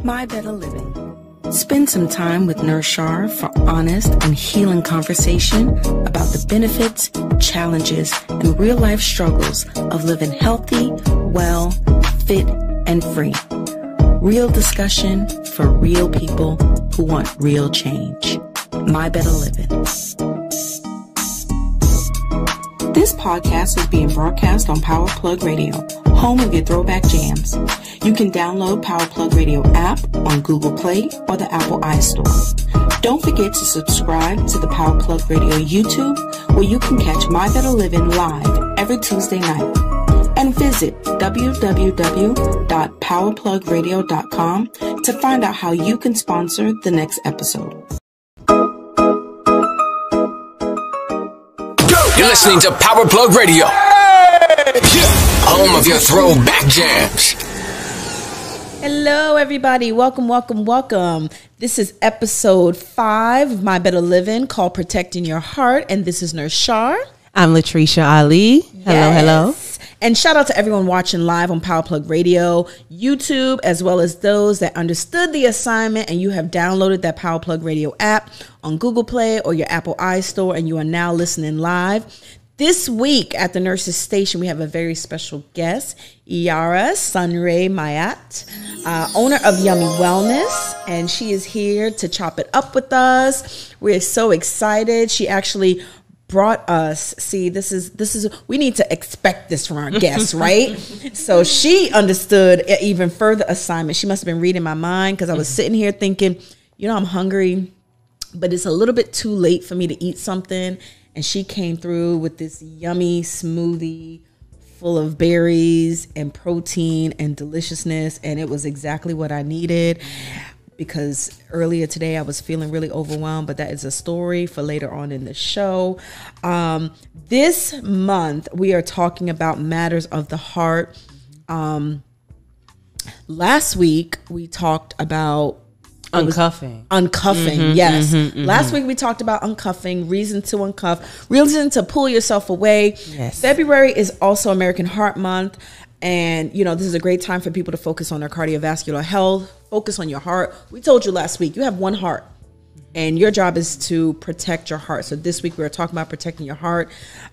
My Better Living. Spend some time with Nurse Shar for honest and healing conversation about the benefits, challenges, and real-life struggles of living healthy, well, fit, and free. Real discussion for real people who want real change. My Better Living. This podcast is being broadcast on Power Plug Radio, home of your throwback jams. You can download Power Plug Radio app on Google Play or the Apple iStore. Don't forget to subscribe to the Power Plug Radio YouTube, where you can catch My Better Living live every Tuesday night. And visit www.powerplugradio.com to find out how you can sponsor the next episode. You're listening to Power Plug Radio, home of your throwback jams. Hello, everybody. Welcome, welcome, welcome. This is episode 5 of My Better Living, called Protecting Your Heart. And this is Nurse Shar. I'm Latricia Ali. Hello, hello. And shout out to everyone watching live on Power Plug Radio, YouTube, as well as those that understood the assignment and you have downloaded that Power Plug Radio app on Google Play or your Apple iStore, and you are now listening live. This week at the Nurses Station, we have a very special guest, Iyara SunRae Mayat, owner of Yummy Wellness, and she is here to chop it up with us. We're so excited. She actually brought us, this is we need to expect this from our guests, right? So she understood an even further assignment. She must have been reading my mind, because I was sitting here thinking, I'm hungry, but it's a little bit too late for me to eat something. And she came through with this yummy smoothie full of berries and protein and deliciousness. And it was exactly what I needed, because earlier today I was feeling really overwhelmed, but that is a story for later on in the show. This month we are talking about matters of the heart. Last week we talked about uncuffing. Yes. Last week we talked about uncuffing, reason to uncuff, reason to pull yourself away. Yes. February is also American Heart Month. And, this is a great time for people to focus on their cardiovascular health, focus on your heart. We told you last week, you have one heart, and your job is to protect your heart. So this week we were talking about protecting your heart.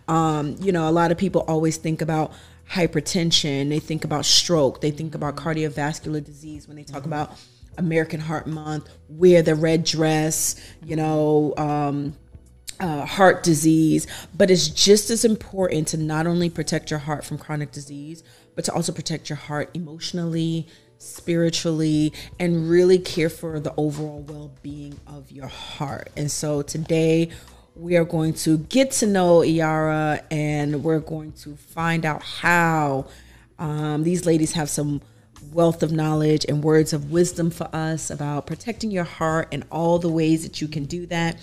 A lot of people always think about hypertension. They think about stroke. They think about cardiovascular disease when they talk about American Heart Month, wear the red dress, heart disease. But it's just as important to not only protect your heart from chronic disease, but to also protect your heart emotionally, spiritually, and really care for the overall well-being of your heart. And so today we are going to get to know Iyara, and we're going to find out how these ladies have some wealth of knowledge and words of wisdom for us about protecting your heart and all the ways that you can do that.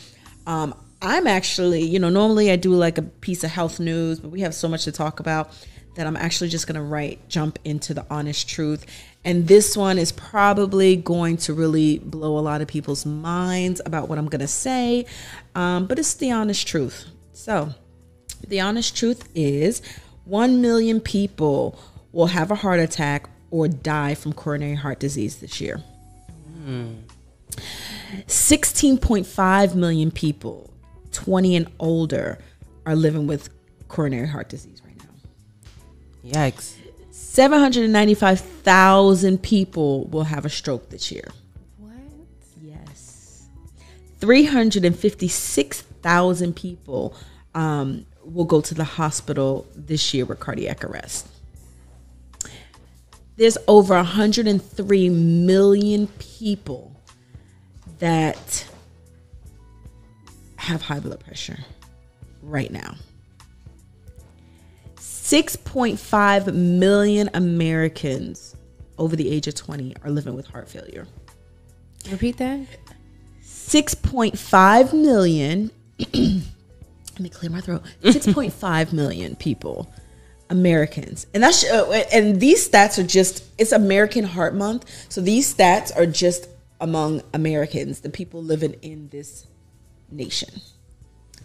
I'm actually, normally I do like a piece of health news, but we have so much to talk about that I'm actually just going to jump into the honest truth. And this one is probably going to really blow a lot of people's minds about what I'm going to say. But it's the honest truth. So the honest truth is 1 million people will have a heart attack or die from coronary heart disease this year. 16.5 million people 20 and older are living with coronary heart disease right now. Yikes. 795,000 people will have a stroke this year. What? Yes. 356,000 people will go to the hospital this year with cardiac arrest. There's over 103 million people that have high blood pressure right now. 6.5 million Americans over the age of 20 are living with heart failure. Repeat that. 6.5 million. Let me clear my throat. 6.5 million people, Americans, and that's and these stats are just, it's American Heart Month, so these stats are just among Americans, the people living in this nation.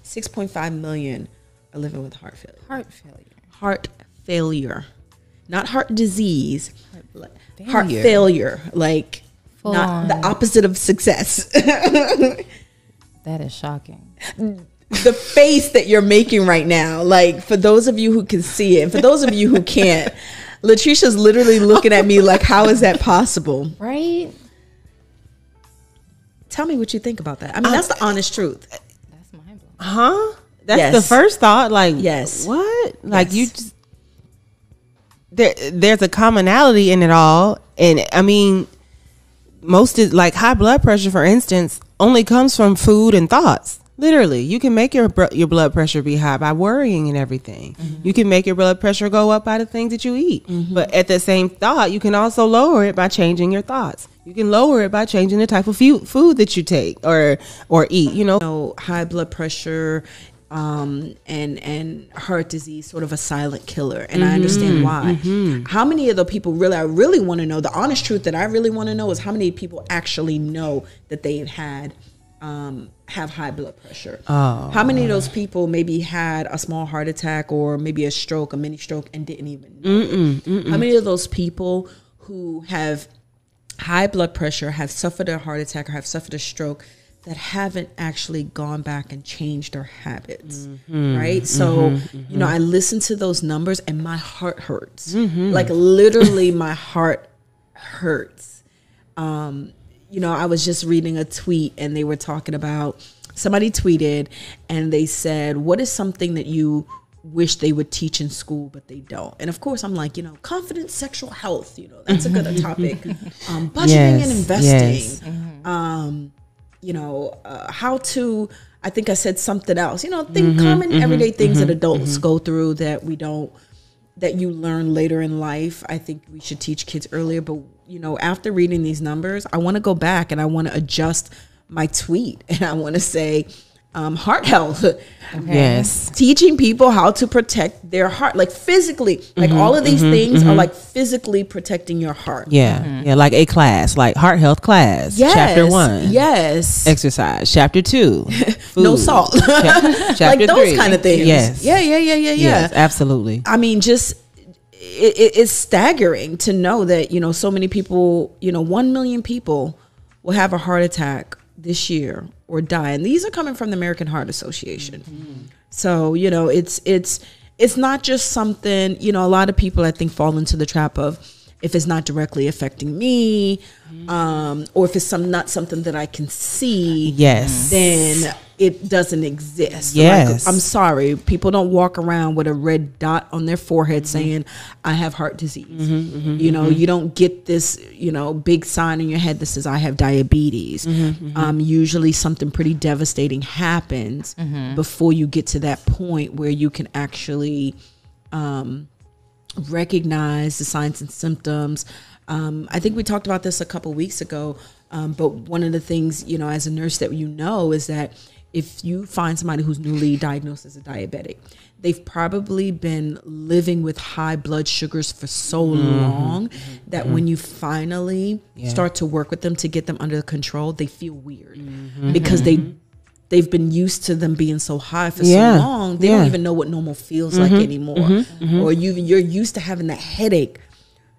6.5 million are living with heart failure. Heart failure. Not heart disease. Failure. Heart failure. Like Full not on. the opposite of success. That is shocking. The face that you're making right now, like for those of you who can see it, and for those of you who can't, Latricia's literally looking at me like, how is that possible? Right? Tell me what you think about that. I mean, that's the honest truth. That's mind blowing. Huh? That's Yes. the first thought. Like, Yes. what? Like Yes. you just there's a commonality in it all, and I mean, most is like high blood pressure, for instance, only comes from food and thoughts. Literally, you can make your blood pressure be high by worrying and everything. You can make your blood pressure go up by the things that you eat. But at the same thought, you can also lower it by changing your thoughts. You can lower it by changing the type of food that you take or eat. You know, High blood pressure and heart disease, sort of a silent killer, and I understand why. How many of the people I really want to know, the honest truth that I really want to know is how many people actually know that they've had have high blood pressure. How many of those people maybe had a small heart attack or maybe a stroke, a mini stroke, and didn't even know? How many of those people who have high blood pressure, have suffered a heart attack or have suffered a stroke, that haven't actually gone back and changed their habits, right? So, you know, I listen to those numbers and my heart hurts. Like literally my heart hurts. You know, I was just reading a tweet and they were talking about, somebody tweeted and they said, what is something that you wish they would teach in school but they don't? And of course I'm like, you know, confident sexual health, you know, that's a good topic. Budgeting and investing. You know, how to, I think I said something else, you know, common everyday things that adults go through that we don't, that you learn later in life. I think we should teach kids earlier. But, you know, after reading these numbers, I want to go back and I want to adjust my tweet and I want to say, heart health. yes, Teaching people how to protect their heart, like physically, like all of these things are like physically protecting your heart. yeah, like a class, like heart health class. Yes. Chapter 1, Yes. exercise. Chapter 2, food. No salt. Chapter Like those 3. kind of things. Yes, Yeah. yes, absolutely. I mean, just it's staggering to know that, you know, so many people, you know, 1 million people will have a heart attack this year or die, and these are coming from the American Heart Association. So, you know, it's not just something, you know, a lot of people I think fall into the trap of, if it's not directly affecting me, or if it's not something that I can see, Yes. then it doesn't exist. Yes. Like, I'm sorry, people don't walk around with a red dot on their forehead saying, I have heart disease. You know, you don't get this, you know, big sign in your head that says I have diabetes. Usually something pretty devastating happens before you get to that point where you can actually recognize the signs and symptoms. I think we talked about this a couple weeks ago, but one of the things, you know, as a nurse that you know is that if you find somebody who's newly diagnosed as a diabetic, they've probably been living with high blood sugars for so long that when you finally start to work with them to get them under control, they feel weird because they've been used to them being so high for so long, they don't even know what normal feels like anymore. Or you're used to having that headache,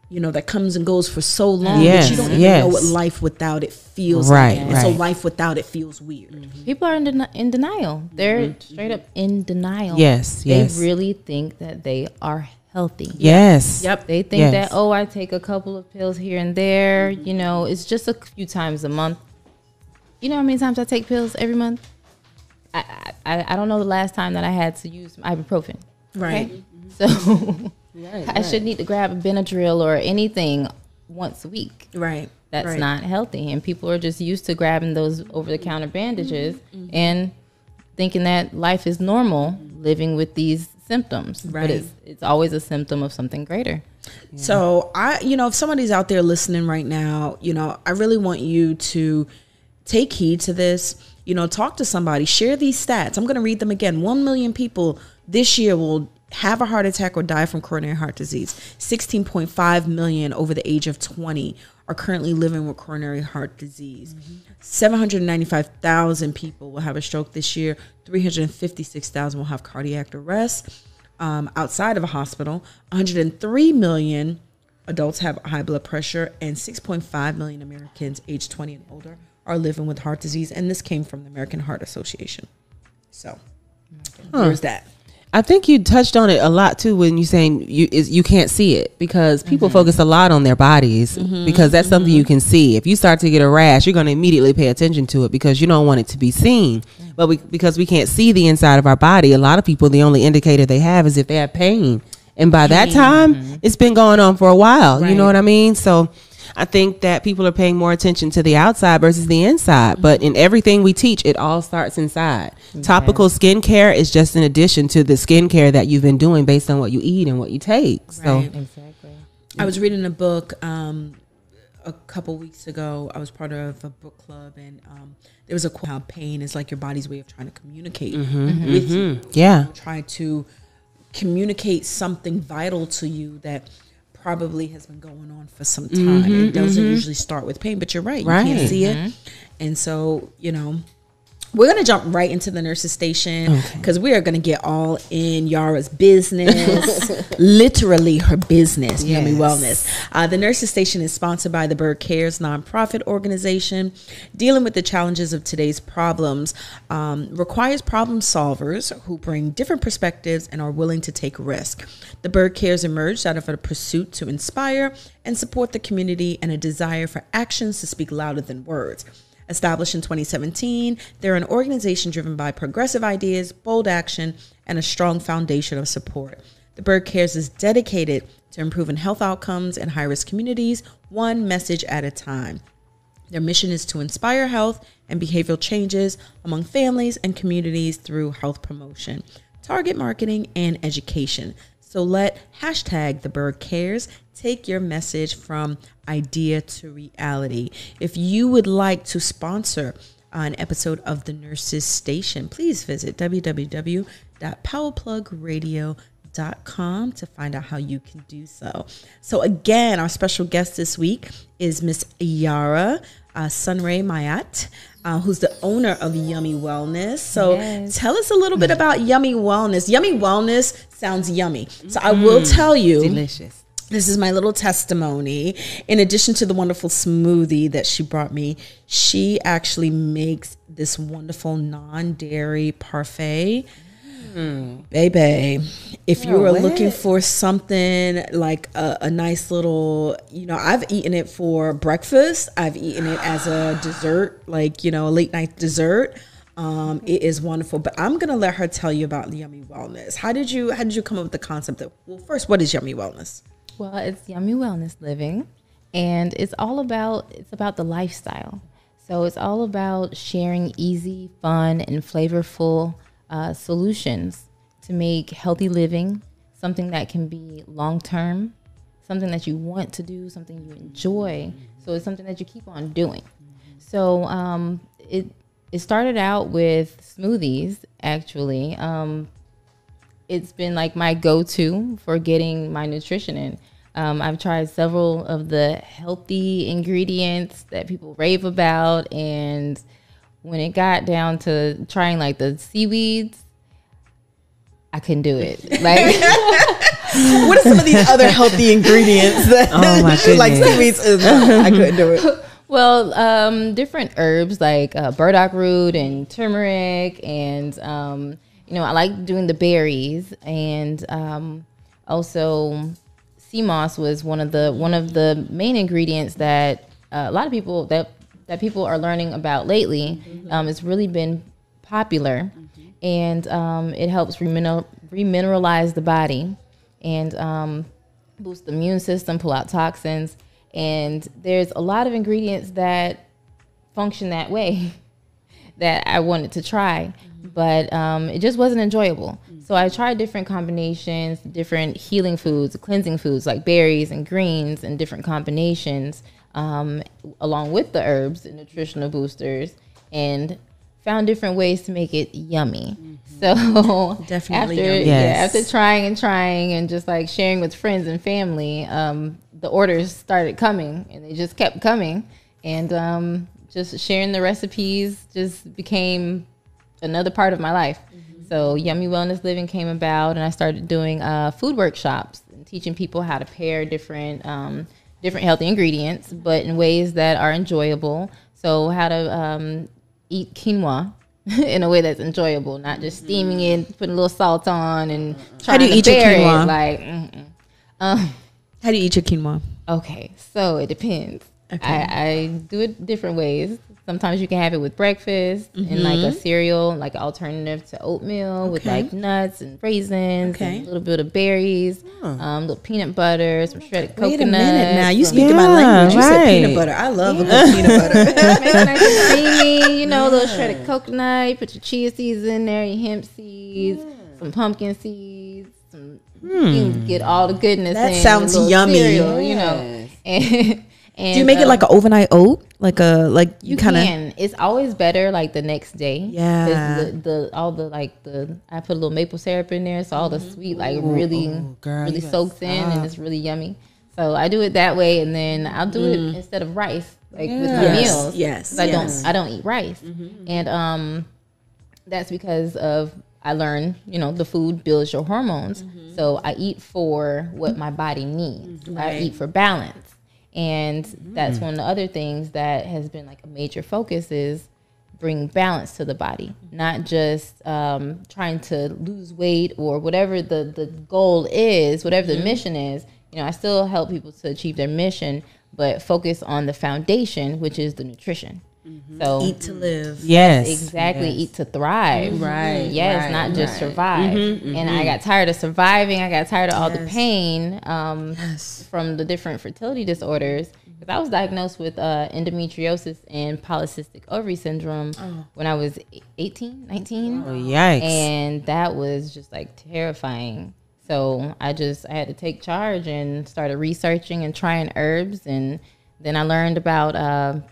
you know, that comes and goes for so long that you don't even know what life without it feels like. And so life without it feels weird. People are in denial. They're straight up in denial. Yes. They really think that they are healthy. Yes. Yep. They think that, oh, I take a couple of pills here and there. You know, it's just a few times a month. You know how many times I take pills every month? I don't know the last time that I had to use ibuprofen. Right. Okay? So I should need to grab a Benadryl or anything once a week. Right. That's not healthy. And people are just used to grabbing those over-the-counter bandages and thinking that life is normal living with these symptoms. Right. But it's always a symptom of something greater. So if somebody's out there listening right now, you know, I really want you to take heed to this. You know, talk to somebody, share these stats. I'm going to read them again. 1 million people this year will have a heart attack or die from coronary heart disease. 16.5 million over the age of 20 are currently living with coronary heart disease. 795,000 people will have a stroke this year. 356,000 will have cardiac arrest outside of a hospital. 103 million adults have high blood pressure, and 6.5 million Americans aged 20 and older are living with heart disease. And this came from the American Heart Association. So there's that. I think you touched on it a lot too when you're saying you can't see it, because people focus a lot on their bodies because that's something you can see. If you start to get a rash, you're going to immediately pay attention to it because you don't want it to be seen. But because we can't see the inside of our body, a lot of people, the only indicator they have is if they have pain. And by that time, it's been going on for a while. Right. You know what I mean? So I think that people are paying more attention to the outside versus the inside. But in everything we teach, it all starts inside. Yes. Topical skincare is just an addition to the skincare that you've been doing based on what you eat and what you take. Right. So exactly. I was reading a book a couple weeks ago. I was part of a book club, and there was a quote how pain is like your body's way of trying to communicate with you. Yeah. Try to communicate something vital to you that probably has been going on for some time. It doesn't usually start with pain, but you're right. You can't see it. And so, we're going to jump right into the nurse's station because we are going to get all in Iyara's business, literally her business, Yummy Wellness. The nurse's station is sponsored by the Bird Cares nonprofit organization. Dealing with the challenges of today's problems requires problem solvers who bring different perspectives and are willing to take risk. The Bird Cares emerged out of a pursuit to inspire and support the community and a desire for actions to speak louder than words. Established in 2017, they're an organization driven by progressive ideas, bold action, and a strong foundation of support. The Bird Cares is dedicated to improving health outcomes in high-risk communities, one message at a time. Their mission is to inspire health and behavioral changes among families and communities through health promotion, target marketing, and education. So let #TheBirdCares take your message from idea to reality. If you would like to sponsor an episode of the Nurses Station, please visit www.powerplugradio.com to find out how you can do so. So again, our special guest this week is Miss Iyara SunRae Mayat, who's the owner of Yummy Wellness. So tell us a little bit about Yummy Wellness. Yummy Wellness sounds yummy. So I will tell you. Delicious. This is my little testimony. In addition to the wonderful smoothie that she brought me, she actually makes this wonderful non-dairy parfait. Baby, if you are looking for something like a nice little, I've eaten it for breakfast. I've eaten it as a dessert, like, a late night dessert. It is wonderful, but I'm going to let her tell you about Yummy Wellness. How did you come up with the concept of, well, first, what is Yummy Wellness? Well, it's Yummy Wellness Living, and it's about the lifestyle. So it's all about sharing easy, fun, and flavorful solutions to make healthy living something that can be long-term, something that you want to do, something you enjoy. So it's something that you keep on doing. So it started out with smoothies, actually. It's been like my go-to for getting my nutrition in. I've tried several of the healthy ingredients that people rave about, and when it got down to trying like the seaweeds, I couldn't do it. Like, what are some of these other healthy ingredients that like seaweeds? I couldn't do it. Well, different herbs like burdock root and turmeric, and I like doing the berries, and also sea moss was one of the main ingredients that a lot of people that people are learning about lately. It's really been popular, and it helps remineralize the body and boost the immune system, pull out toxins, and there's a lot of ingredients that function that way that I wanted to try. But it just wasn't enjoyable. So I tried different combinations, different healing foods, cleansing foods like berries and greens and different combinations, along with the herbs and nutritional boosters, and found different ways to make it yummy. So definitely yummy. After trying and just like sharing with friends and family, the orders started coming, and they just kept coming, and just sharing the recipes just became another part of my life. So Yummy Wellness Living came about, and I started doing food workshops and teaching people how to pair different healthy ingredients, but in ways that are enjoyable. So how to eat quinoa in a way that's enjoyable, not just steaming it, putting a little salt on, and trying to bury it. Like, how do you eat your quinoa? Okay, so it depends. Okay. I do it different ways. Sometimes you can have it with breakfast and like a cereal, like an alternative to oatmeal with like nuts and raisins and a little bit of berries, little peanut butter, some shredded coconut. Wait a minute now. You speaking my language. You said peanut butter. I love a good peanut butter. Make it nice and creamy, you know, a little shredded coconut. You put your chia seeds in there, your hemp seeds, some pumpkin seeds. You can get all the goodness that in. Sounds yummy. Cereal, you know. And do you make it like an overnight oat? You kind of. It's always better like the next day. Yeah. I put a little maple syrup in there, so all the sweet really soaks in, and it's really yummy. So I do it that way, and then I'll do it instead of rice, like with my meals. Yes. I don't eat rice, and that's because of I learned, the food builds your hormones. So I eat for what my body needs. Right. I eat for balance. And that's one of the other things that has been like a major focus is bring balance to the body, not just trying to lose weight or whatever the goal is, whatever the mission is. I still help people to achieve their mission, but focus on the foundation, which is the nutrition. So eat to live. Yes, exactly. Yes. Eat to thrive. Right. Yes, right, not just survive. And I got tired of surviving. I got tired of all the pain from the different fertility disorders. Because I was diagnosed with endometriosis and polycystic ovary syndrome when I was 18, 19. Oh, yikes. And that was just like terrifying. So I had to take charge and started researching and trying herbs. And then I learned about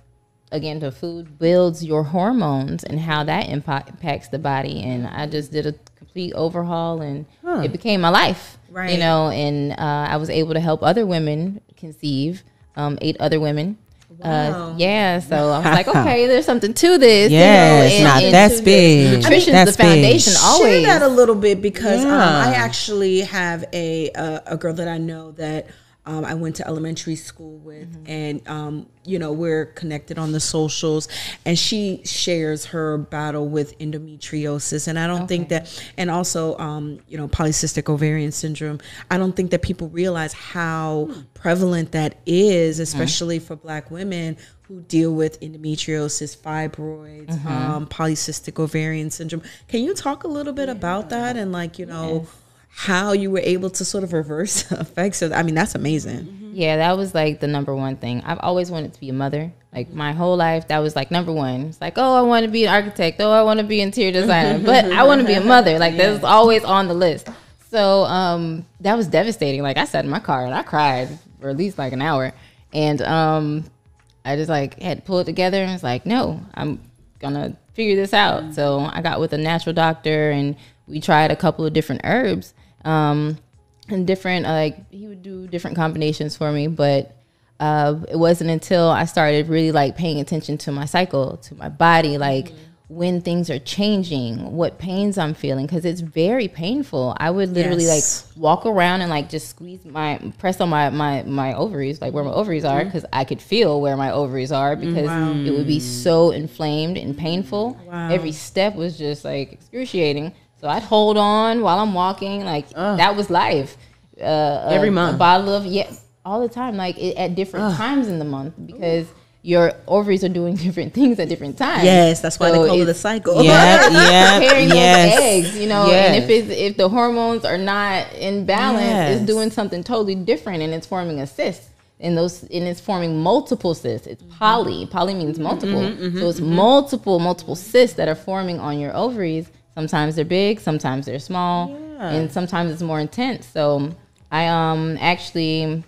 again, the food builds your hormones and how that impacts the body. And I just did a complete overhaul, and it became my life. Right. And I was able to help other women conceive, 8 other women. Wow. So I was like, okay, there's something to this. Yes, that's big. Nutrition's the foundation always. Share that a little bit, because I actually have a girl that I know that I went to elementary school with, and we're connected on the socials, and she shares her battle with endometriosis, and I don't think that, and also polycystic ovarian syndrome. I don't think that people realize how prevalent that is, especially for Black women who deal with endometriosis, fibroids, polycystic ovarian syndrome. Can you talk a little bit about that, and how you were able to sort of reverse the effects of that? I mean, that's amazing. Yeah, that was like the number one thing. I've always wanted to be a mother. Like my whole life, that was like number one. It's like, I want to be an architect. I want to be an interior designer. But I want to be a mother. Like that was always on the list. So that was devastating. Like I sat in my car and I cried for at least like an hour. And I just like had to pull it together and was like, no, I'm going to figure this out. So I got with a natural doctor, and we tried a couple of different herbs. And different, he would do different combinations for me, but it wasn't until I started really like paying attention to my cycle, to my body, like when things are changing, what pains I'm feeling, because it's very painful. I would literally like walk around and like just press on my ovaries, like where my ovaries are, because I could feel where my ovaries are, because it would be so inflamed and painful. Every step was just like excruciating. So I'd hold on while I'm walking, like that was life. Every month, a bottle of all the time, like at different times in the month, because your ovaries are doing different things at different times. Yes, that's why they call it a cycle. Preparing those eggs, and if the hormones are not in balance, it's doing something totally different, and it's forming a cyst. And it's forming multiple cysts. It's poly. Poly means multiple. So it's multiple cysts that are forming on your ovaries. Sometimes they're big, sometimes they're small, and sometimes it's more intense. So I actually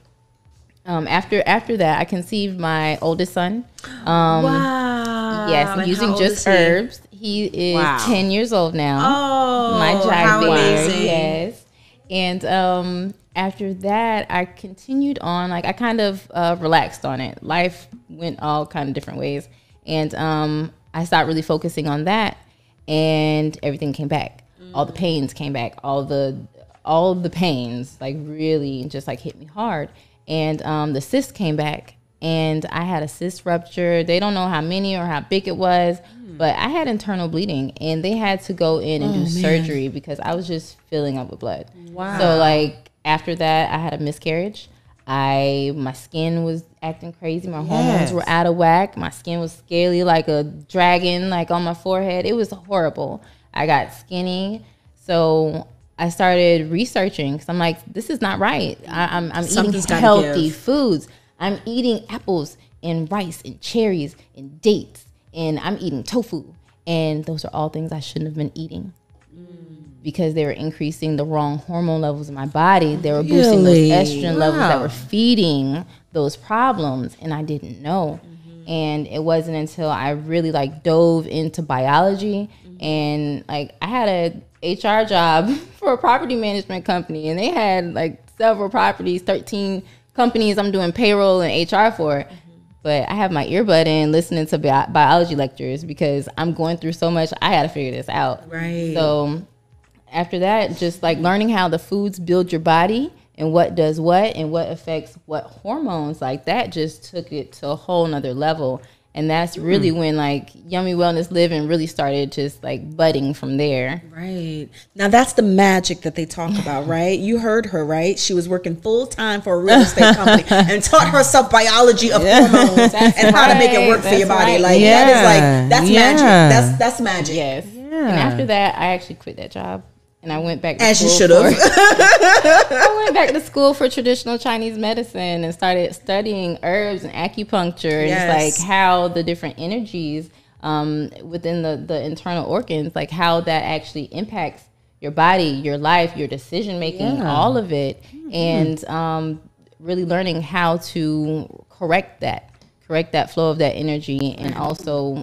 after that I conceived my oldest son. Wow. Yes, using just herbs. He is 10 years old now. Oh, my how bear. amazing. Yes. And after that, I continued on. Like I kind of relaxed on it. Life went all kind of different ways, and I started really focusing on that, and everything came back. All the pains came back. All the pains like really just like hit me hard, and the cyst came back, and I had a cyst rupture. They don't know how many or how big it was, but I had internal bleeding, and they had to go in and do surgery because I was just filling up with blood. Wow. So like after that, I had a miscarriage. My skin was acting crazy. My hormones were out of whack. My skin was scaly like a dragon, like on my forehead. It was horrible. I got skinny. So I started researching because I'm like, this is not right. I'm eating healthy foods. I'm eating apples and rice and cherries and dates, and I'm eating tofu. And those are all things I shouldn't have been eating because they were increasing the wrong hormone levels in my body. They were boosting those estrogen levels that were feeding those problems, and I didn't know. And it wasn't until I really like dove into biology and like I had a HR job for a property management company, and they had like several properties, 13 companies I'm doing payroll and HR for. But I have my earbud in listening to biology lectures because I'm going through so much. I had to figure this out. Right. So after that, just like learning how the foods build your body and what does what and what affects what hormones, like that just took it to a whole nother level. And that's really when like Yummy Wellness Living really started just like budding from there. Right. Now that's the magic that they talk about, right? You heard her, right? She was working full time for a real estate company and taught herself biology of hormones and how to make it work for your body. Like that is like, that's magic. That's magic. Yes. Yeah. And after that, I actually quit that job. And I went back to As school. you should have. I went back to school for traditional Chinese medicine and started studying herbs and acupuncture and just like how the different energies within the internal organs, like how that actually impacts your body, your life, your decision making, all of it. And really learning how to correct that flow of that energy, and also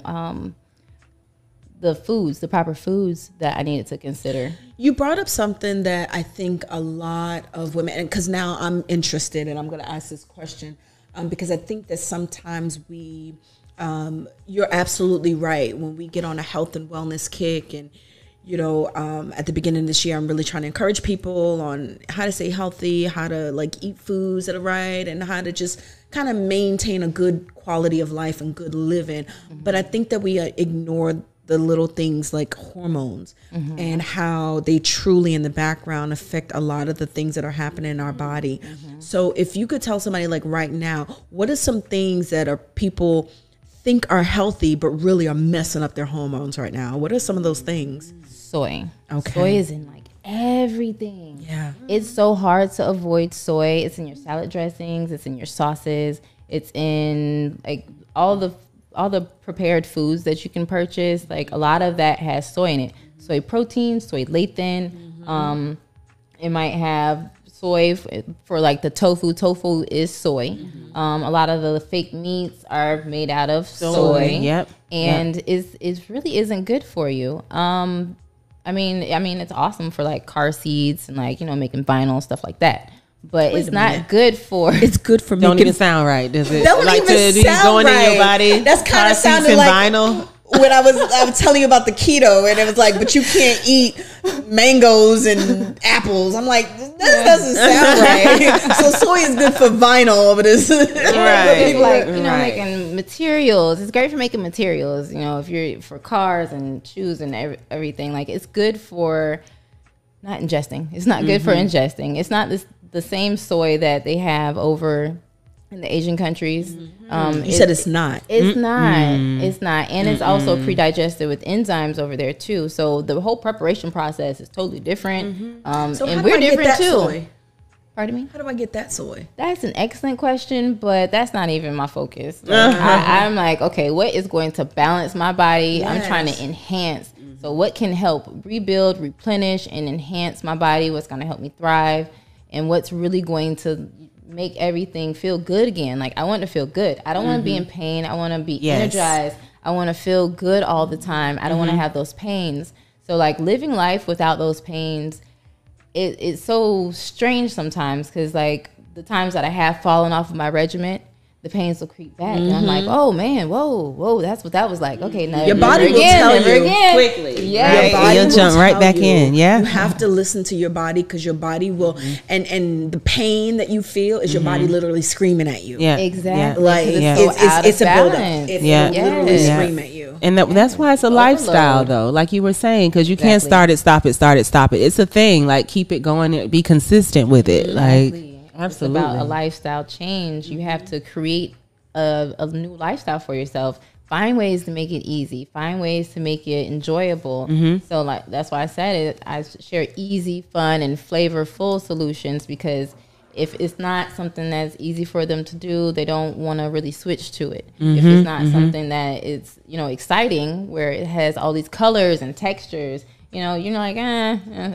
the proper foods that I needed to consider. You brought up something that I think a lot of women, and because now I'm interested and I'm going to ask this question, because I think that sometimes you're absolutely right. When we get on a health and wellness kick, and you know, at the beginning of this year, I'm really trying to encourage people on how to stay healthy, how to like eat foods that are right, and how to just kind of maintain a good quality of life and good living. But I think that we ignore the little things like hormones and how they truly in the background affect a lot of the things that are happening in our body. So if you could tell somebody like right now, what are some things that are people think are healthy but really are messing up their hormones right now? What are some of those things? Soy. Okay. Soy is in like everything. Yeah. It's so hard to avoid soy. It's in your salad dressings, it's in your sauces, it's in like all the prepared foods that you can purchase. Like a lot of that has soy in it. Soy protein, soy lecithin. It might have soy for like the tofu. Tofu is soy. A lot of the fake meats are made out of soy. Yep. And it really isn't good for you. I mean, it's awesome for like car seats and like, you know, making vinyl, stuff like that. But it's not good for. It's good for me. Don't even sound right, does it? Don't like even to sound going right. in your body. That's kind of sounded like vinyl. when I was telling you about the keto, and it was like, but you can't eat mangoes and apples. I'm like, this doesn't sound right. So soy is good for vinyl, but it's right. Like, you know, making materials. It's great for making materials. You know, if you're for cars and shoes and everything, like it's good for not ingesting. It's not good for ingesting. It's not the same soy that they have over in the Asian countries. You said it's not. It's not. It's not. And it's also pre-digested with enzymes over there too. So the whole preparation process is totally different. So and we're different too. Soy? Pardon me? How do I get that soy? That's an excellent question, but that's not even my focus. Like, I'm like, okay, what is going to balance my body? Yes. I'm trying to enhance. So what can help rebuild, replenish, and enhance my body? What's going to help me thrive? And what's really going to make everything feel good again? Like, I want to feel good. I don't want to be in pain. I want to be energized. I want to feel good all the time. I don't want to have those pains. So, like, living life without those pains it's so strange sometimes because like the times that I have fallen off of my regiment, the pains will creep back, and I'm like, oh man, whoa, that's what that was like. Okay, now your body will tell you quickly. Yeah, your body you'll will jump right tell back you. in. Yeah, you have to listen to your body because your body will, and the pain that you feel is your body literally screaming at you. yeah, exactly. Like it's a buildup. It's literally scream at you. And that's why it's a lifestyle, though, like you were saying, because you can't start it, stop it, start it, stop it. It's a thing. Like keep it going, be consistent with it. Like absolutely, it's about a lifestyle change. You have to create a new lifestyle for yourself. Find ways to make it easy. Find ways to make it enjoyable. So like that's why I said it. I share easy, fun, and flavorful solutions because if it's not something that's easy for them to do, they don't want to really switch to it. If it's not something that is, exciting, where it has all these colors and textures, you're like,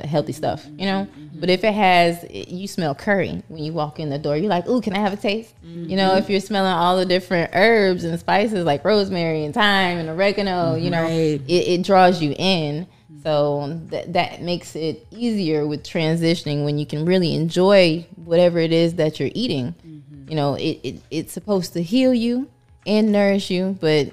healthy stuff, But if it has, you smell curry when you walk in the door. You're like, ooh, can I have a taste? If you're smelling all the different herbs and spices like rosemary and thyme and oregano, it draws you in. So that makes it easier with transitioning when you can really enjoy whatever it is that you're eating. It's supposed to heal you and nourish you, but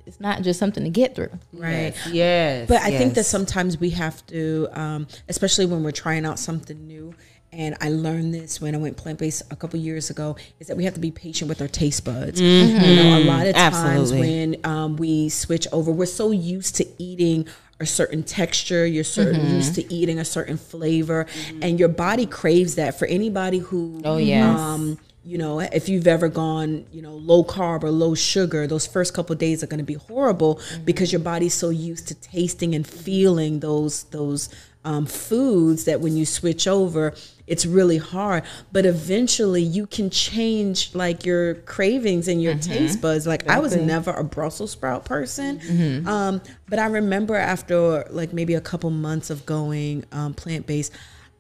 it's not just something to get through. Right. Yes. But I think that sometimes we have to, especially when we're trying out something new, and I learned this when I went plant-based a couple years ago, is that we have to be patient with our taste buds. A lot of times when we switch over, we're so used to eating a certain texture, you're used to eating a certain flavor, and your body craves that. For anybody who, if you've ever gone, low carb or low sugar, those first couple of days are going to be horrible because your body's so used to tasting and feeling those foods that when you switch over, it's really hard. But eventually you can change like your cravings and your taste buds. Like I was never a Brussels sprout person. But I remember after like maybe a couple months of going plant-based,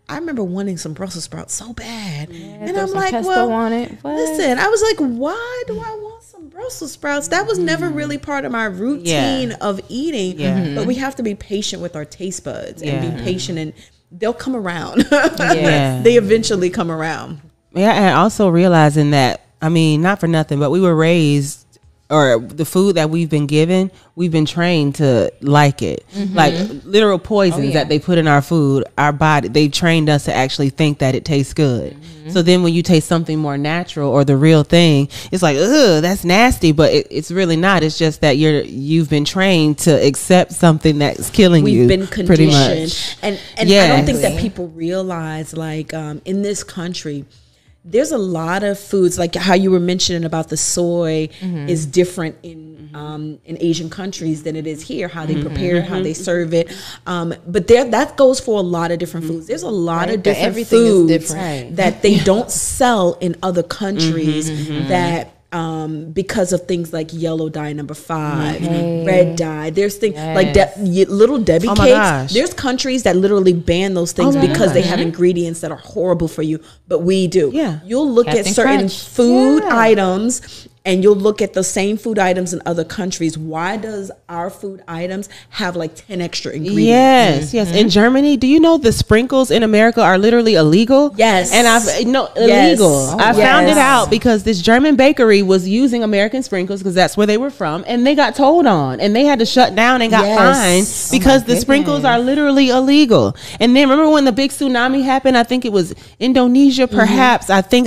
I remember wanting some Brussels sprouts so bad. And I'm like, listen, I was like, why do I want some Brussels sprouts? That was never really part of my routine of eating. But we have to be patient with our taste buds and be patient, and they'll come around. They eventually come around. Yeah, and also realizing that, I mean, not for nothing, but we were raised, or the food that we've been given, we've been trained to like it. Like literal poisons that they put in our food, our body, they've trained us to actually think that it tastes good. So then when you taste something more natural or the real thing, it's like, ugh, that's nasty, but it's really not. It's just that you've been trained to accept something that's killing you. We've been conditioned. Pretty much. And I don't think that people realize, like, in this country, there's a lot of foods, like how you were mentioning about the soy is different in Asian countries than it is here, how they prepare it, how they serve it. But that goes for a lot of different foods. There's a lot of different foods that they don't sell in other countries that because of things like yellow dye number 5, red dye. There's things like Little Debbie cakes. Gosh. There's countries that literally ban those things because they have ingredients that are horrible for you, but we do. Yeah. You'll look at certain food items, and you'll look at the same food items in other countries. Why does our food items have like 10 extra ingredients? Yes. In Germany, do you know the sprinkles in America are literally illegal? Yes. And illegal. I found it out because this German bakery was using American sprinkles because that's where they were from, and they got told on, and they had to shut down and got fined because the sprinkles are literally illegal. And then remember when the big tsunami happened? I think it was Indonesia, perhaps. I think,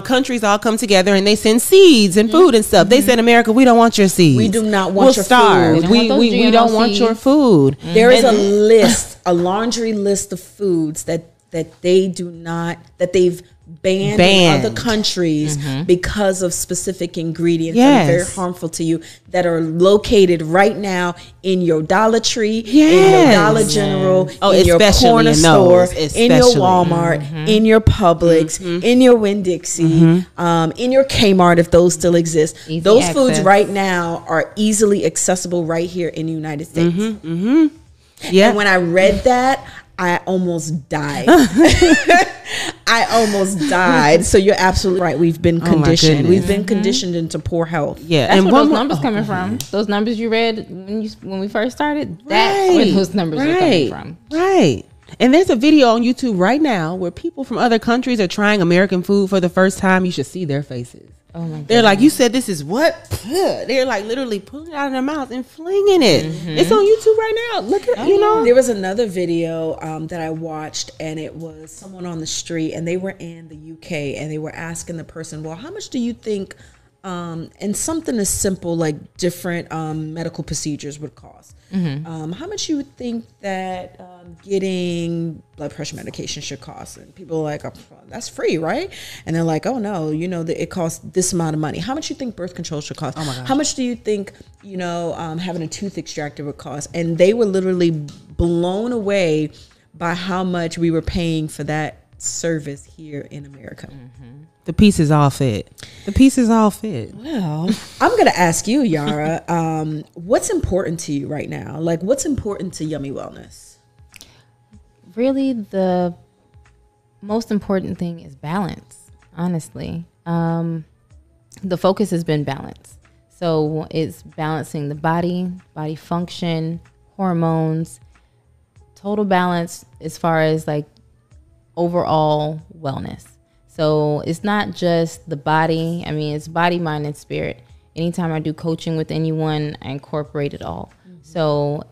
countries all come together and they send seeds and food and stuff. They said, America, we don't want your seeds. We do not want your starve. food. We don't want your food. There is a list, a laundry list of foods that they've banned in other countries because of specific ingredients that are very harmful to you, that are located right now in your Dollar Tree, in your Dollar General, in your corner store, in your Walmart, in your Publix, in your Winn-Dixie, in your Kmart, if those still exist. Those foods right now are easily accessible right here in the United States. And when I read that, I almost died. So you're absolutely right. We've been conditioned. We've been conditioned into poor health. Yeah, that's where those numbers coming from. Those numbers you read when we first started. That's where those numbers are coming from. Right. And there's a video on YouTube right now where people from other countries are trying American food for the first time. You should see their faces. Oh my God. They're like, you said this is what? They're like literally pulling it out of their mouth and flinging it. It's on YouTube right now. Look at you know. There was another video that I watched, and it was someone on the street, and they were in the UK, and they were asking the person, well, how much do you think, and something as simple like different medical procedures would cost? How much you would think that getting blood pressure medication should cost? And people are like, oh, that's free, right? And they're like, oh no, you know, it costs this amount of money. How much you think birth control should cost? Oh my gosh. How much do you think, you know, having a tooth extracted would cost? And they were literally blown away by how much we were paying for that service here in America. The pieces all fit. The pieces all fit. Well, I'm going to ask you, Iyara, what's important to you right now? Like, what's important to Yummy Wellness? Really, the most important thing is balance, honestly. The focus has been balance. So it's balancing the body function, hormones, total balance as far as like overall wellness. So it's not just the body. I mean, it's body, mind, and spirit. Anytime I do coaching with anyone, I incorporate it all. So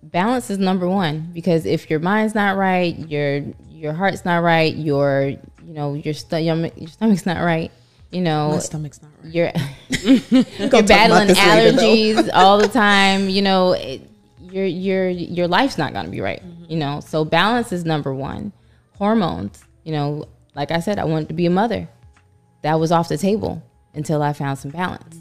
balance is number one, because if your mind's not right, your heart's not right, your stomach's not right, you know, My stomach's not right. You're battling allergies all the time, you know, your life's not going to be right, you know. So balance is number one. Hormones, you know, like I said, I wanted to be a mother. That was off the table until I found some balance.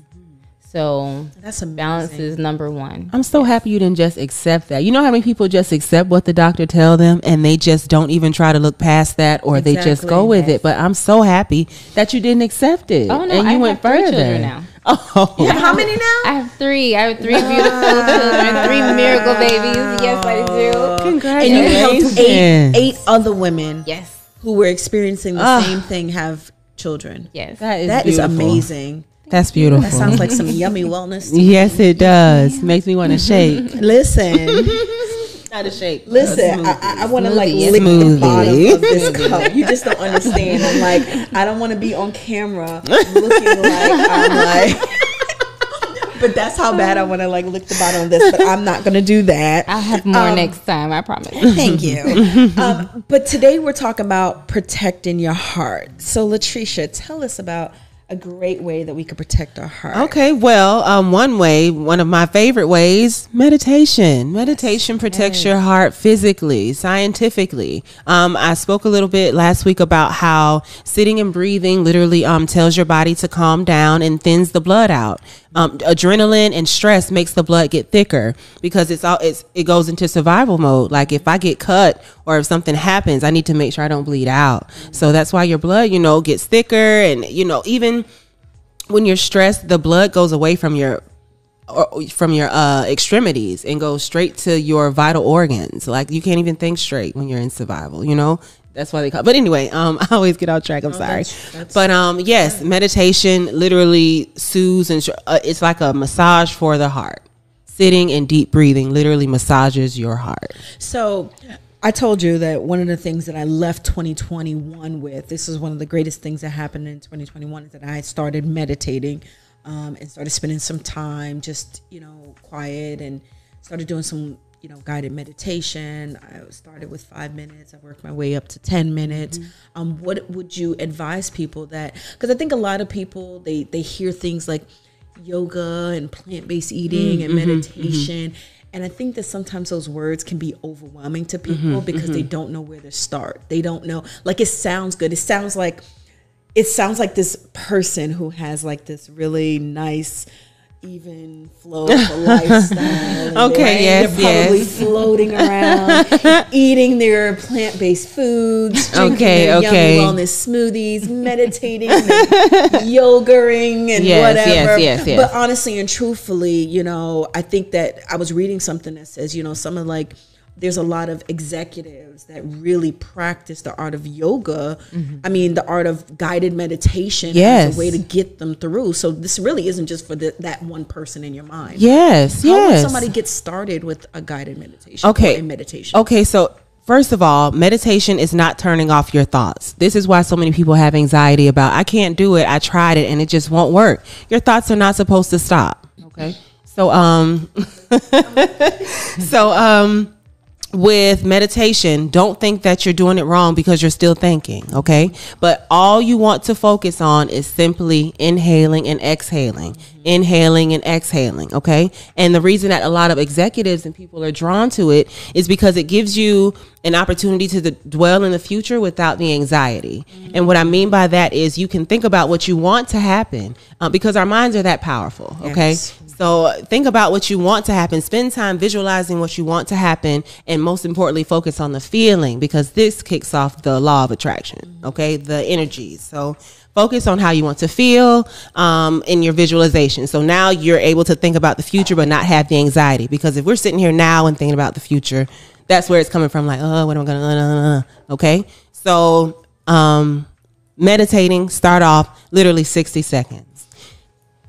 So That's amazing. balance is number one. I'm so happy you didn't just accept that. You know how many people just accept what the doctor tell them and they just don't even try to look past that, or they just go with it. But I'm so happy that you didn't accept it. Oh, no, and you I went have 3 further children now. Oh, You have how many now? I have 3. I have 3 beautiful children, 3 miracle babies. Yes, I do. congratulations! And you helped 8 other women Yes. who were experiencing the same thing have children. Yes. That is beautiful. amazing. That's beautiful. That sounds like some yummy wellness to me. Yes, it does. Makes me want to shake. Listen, Not a shake. listen. I want to like Smoothie. lick the Smoothie. bottom of this cup. You just don't understand. I'm like, I don't want to be on camera looking like I'm like. But that's how bad I want to like lick the bottom of this. But I'm not going to do that. I'll have more next time, I promise. Thank you. But today we're talking about protecting your heart. So Latricia, tell us about a great way that we could protect our heart. Okay, well, one of my favorite ways, meditation. Meditation protects your heart physically, scientifically. I spoke a little bit last week about how sitting and breathing literally tells your body to calm down and thins the blood out. Adrenaline and stress makes the blood get thicker because it goes into survival mode. Like if I get cut or if something happens, I need to make sure I don't bleed out. So that's why your blood, gets thicker. And, even when you're stressed, the blood goes away from your extremities and goes straight to your vital organs. Like you can't even think straight when you're in survival, That's why they call it. But anyway, I always get off track. I'm sorry. But yes, meditation literally soothes and it's like a massage for the heart. Sitting and deep breathing literally massages your heart. So I told you that one of the things that I left 2021 with, this is one of the greatest things that happened in 2021, is that I started meditating and started spending some time just, quiet, and started doing some guided meditation. I started with 5 minutes. I worked my way up to 10 minutes. What would you advise people because I think a lot of people, they hear things like yoga and plant-based eating and meditation. And I think that sometimes those words can be overwhelming to people because they don't know where to start. They don't know, like, it sounds good. It sounds like this person who has like this really nice, even flow of a lifestyle. They're probably floating around, eating their plant-based foods, drinking their yummy wellness smoothies, meditating, and yogaing, and whatever. Yes. But honestly and truthfully, I think that I was reading something that says, some of there's a lot of executives that really practice the art of yoga. I mean, the art of guided meditation as a way to get them through. So this really isn't just for that one person in your mind. How would somebody get started with a guided meditation? Okay. Or a meditation? Okay, so First of all, meditation is not turning off your thoughts. This is why so many people have anxiety about, I can't do it. I tried it and it just won't work. Your thoughts are not supposed to stop. Okay. So, with meditation, don't think that you're doing it wrong because you're still thinking, okay? But all you want to focus on is simply inhaling and exhaling, inhaling and exhaling, okay? And the reason that a lot of executives and people are drawn to it is because it gives you an opportunity to dwell in the future without the anxiety. And what I mean by that is you can think about what you want to happen because our minds are that powerful, okay? Yes. So think about what you want to happen. Spend time visualizing what you want to happen. And most importantly, focus on the feeling because this kicks off the law of attraction, okay? The energies. So focus on how you want to feel in your visualization. So now you're able to think about the future but not have the anxiety. Because if we're sitting here now and thinking about the future, that's where it's coming from. Like, oh, what am I going to, okay? So meditating, start off literally 60 seconds.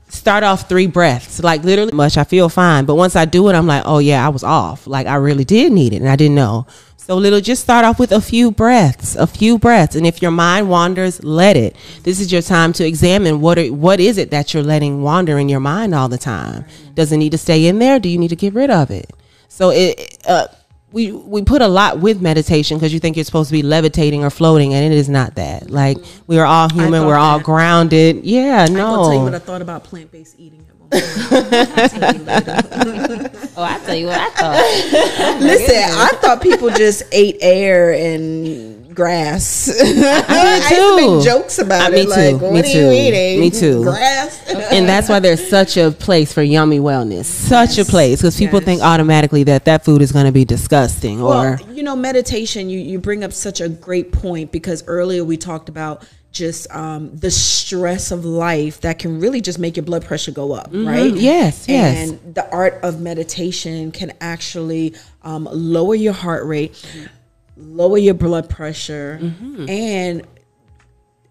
Start off 3 breaths, like literally much. I feel fine. But once I do it, I'm like, oh yeah, I was off. Like I really did need it and I didn't know. So just start off with a few breaths. And if your mind wanders, let it. This is your time to examine what is it that you're letting wander in your mind all the time. Does it need to stay in there? Do you need to get rid of it? So we put a lot with meditation because you think you're supposed to be levitating or floating, and it is not that. Like we are all human, we're all grounded. Yeah, no. I'm gonna tell you what I thought about plant-based eating. I'll tell you what I thought. Listen, I thought people just ate air and grass. I used to make jokes about it. Like, what are you eating? Me too. Grass. And that's why there's such a place for yummy wellness. Such a place because people think automatically that food is going to be disgusting. Well, meditation. You bring up such a great point because earlier we talked about just the stress of life that can really just make your blood pressure go up, right? Yes. And the art of meditation can actually lower your heart rate, lower your blood pressure, and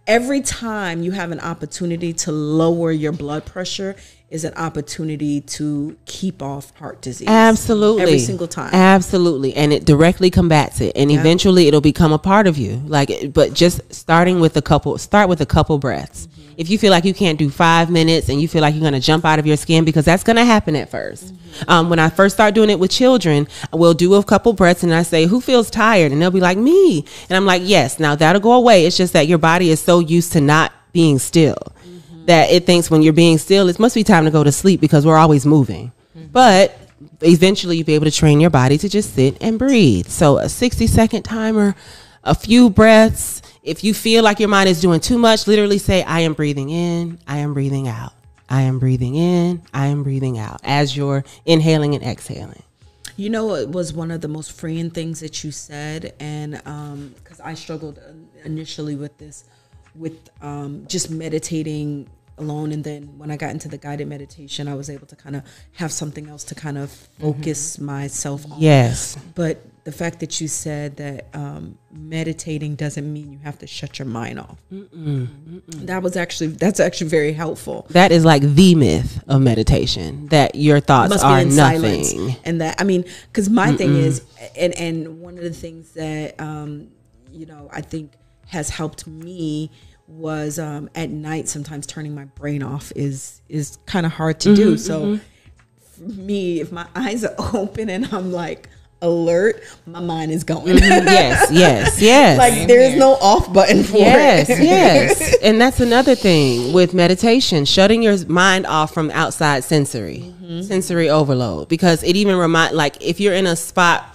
every time you have an opportunity to lower your blood pressure is an opportunity to keep off heart disease. Absolutely. Every single time. Absolutely. And it directly combats it. And eventually it'll become a part of you. But just start with a couple breaths. If you feel like you can't do 5 minutes and you feel like you're going to jump out of your skin, because that's going to happen at first. When I first start doing it with children, we'll do a couple breaths and I say, who feels tired? And they'll be like, me. And I'm like, yes, now that'll go away. It's just that your body is so used to not being still that it thinks when you're being still, it must be time to go to sleep because we're always moving. But eventually you'll be able to train your body to just sit and breathe. So a 60-second timer, a few breaths. If you feel like your mind is doing too much, literally say, I am breathing in, I am breathing out. I am breathing in, I am breathing out as you're inhaling and exhaling. You know, it was one of the most freeing things that you said. And because I struggled initially with this, with just meditating alone. And then when I got into the guided meditation, I was able to kind of have something else to kind of focus myself on. Yes. But the fact that you said that meditating doesn't mean you have to shut your mind off. That's actually very helpful. That is like the myth of meditation, that your thoughts are nothing. Silence. And that, I mean, because my thing is, and one of the things that, I think has helped me was at night, sometimes turning my brain off is kind of hard to do. So for me, if my eyes are open and I'm like alert, my mind is going. Yes. Like there's no off button for it. Yes. And that's another thing with meditation, shutting your mind off from outside sensory overload, because it even if you're in a spot,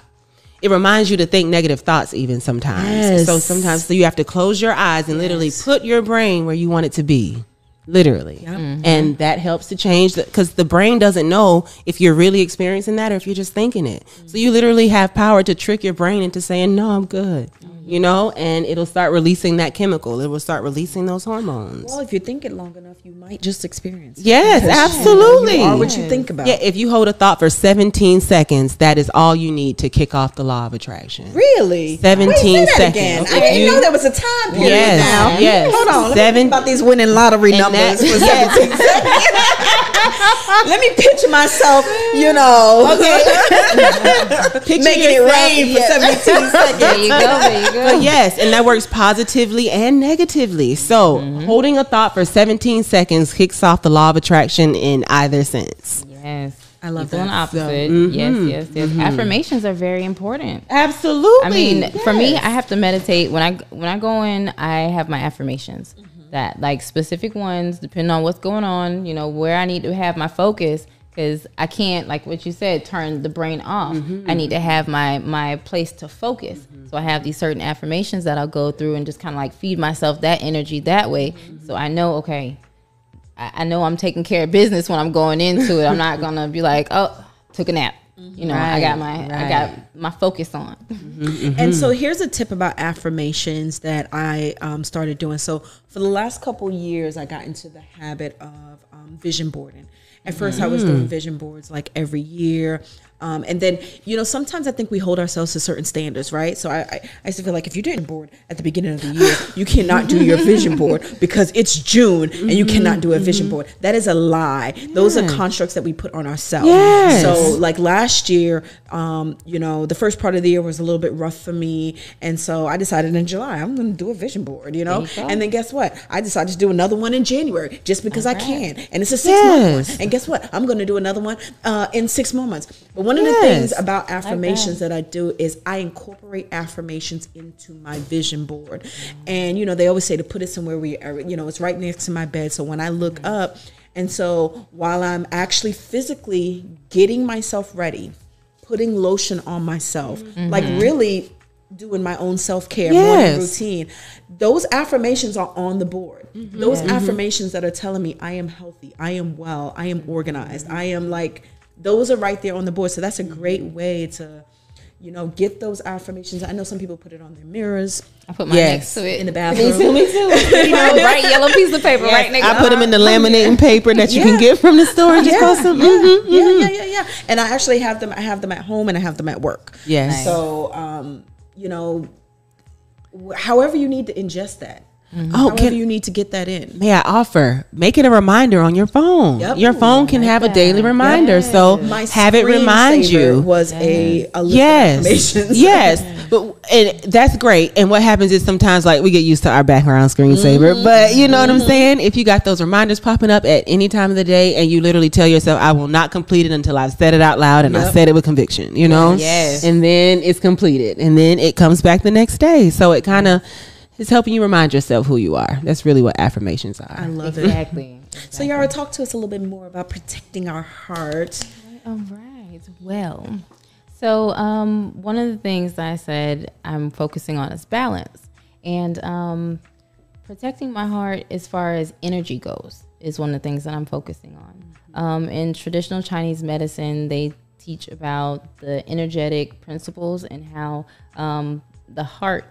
it reminds you to think negative thoughts even sometimes. Yes. So sometimes you have to close your eyes and literally put your brain where you want it to be. Literally. Yep. And that helps to change, because the brain doesn't know if you're really experiencing that or if you're just thinking it. So you literally have power to trick your brain into saying, no, I'm good. And it'll start releasing that chemical. It will start releasing those hormones. Well, if you think it long enough, you might just experience it. Yes, absolutely. You are what you think about. Yeah, if you hold a thought for 17 seconds, that is all you need to kick off the law of attraction. Really? 17 seconds. Again. I didn't know there was a time period now. Yes. Hold on. Let me think about these winning lottery numbers for 17 seconds. Let me picture myself, making it rain for 17 seconds. There you go. But yes, and that works positively and negatively. So holding a thought for 17 seconds kicks off the law of attraction in either sense. Yes. I love Equal and that. opposite. Yes. Affirmations are very important. Absolutely. I mean, for me, I have to meditate when I go in. I have my affirmations that like specific ones, depending on what's going on. Where I need to have my focus, because I can't, like what you said, turn the brain off. I need to have my place to focus. So I have these certain affirmations that I'll go through and just kind of like feed myself that energy that way. So I know, okay, I know I'm taking care of business when I'm going into it. I'm not gonna be like, oh, took a nap. I got my focus on. And so here's a tip about affirmations that I started doing. So for the last couple years, I got into the habit of vision boarding. At first, I was doing vision boards like every year. And then, sometimes I think we hold ourselves to certain standards, right? So I used to feel like if you didn't board at the beginning of the year, you cannot do your vision board because it's June and you cannot do a vision board. That is a lie. Those are constructs that we put on ourselves. Yes. So like last year, the first part of the year was a little bit rough for me. And so I decided in July, I'm going to do a vision board, And then guess what? I decided to do another one in January just because I can. And it's a 6-month one. And guess what? I'm going to do another one in 6 more months. But one of the things about affirmations that I do is I incorporate affirmations into my vision board. And, they always say to put it somewhere where, it's right next to my bed. So when I look up, and so while I'm actually physically getting myself ready, putting lotion on myself, like really doing my own self-care morning routine, those affirmations are on the board. Those affirmations that are telling me I am healthy, I am well, I am organized, I am those are right there on the board. So that's a great way to, get those affirmations. I know some people put it on their mirrors. I put mine next to it in the bathroom. Me too. Bright yellow piece of paper right next to it. I put them in the laminating paper that you can get from the store and just post them. Yeah. And I actually have them. I have them at home and I have them at work. Yes. Nice. So, however you need to ingest that. However you need to get that in. May I offer, make it a reminder on your phone. Your phone can have a daily reminder, so have it remind you. Was a list of yes. But and that's great. And what happens is sometimes we get used to our background screensaver, but you know what I'm saying? If you got those reminders popping up at any time of the day and you literally tell yourself, I will not complete it until I've said it out loud and I said it with conviction, Yes. And then it's completed and then it comes back the next day. So it kind of it's helping you remind yourself who you are. That's really what affirmations are. I love it. Exactly. So Iyara, talk to us a little bit more about protecting our heart. All right. Well, so one of the things that I said I'm focusing on is balance. And protecting my heart as far as energy goes is one of the things that I'm focusing on. In traditional Chinese medicine, they teach about the energetic principles and how the heart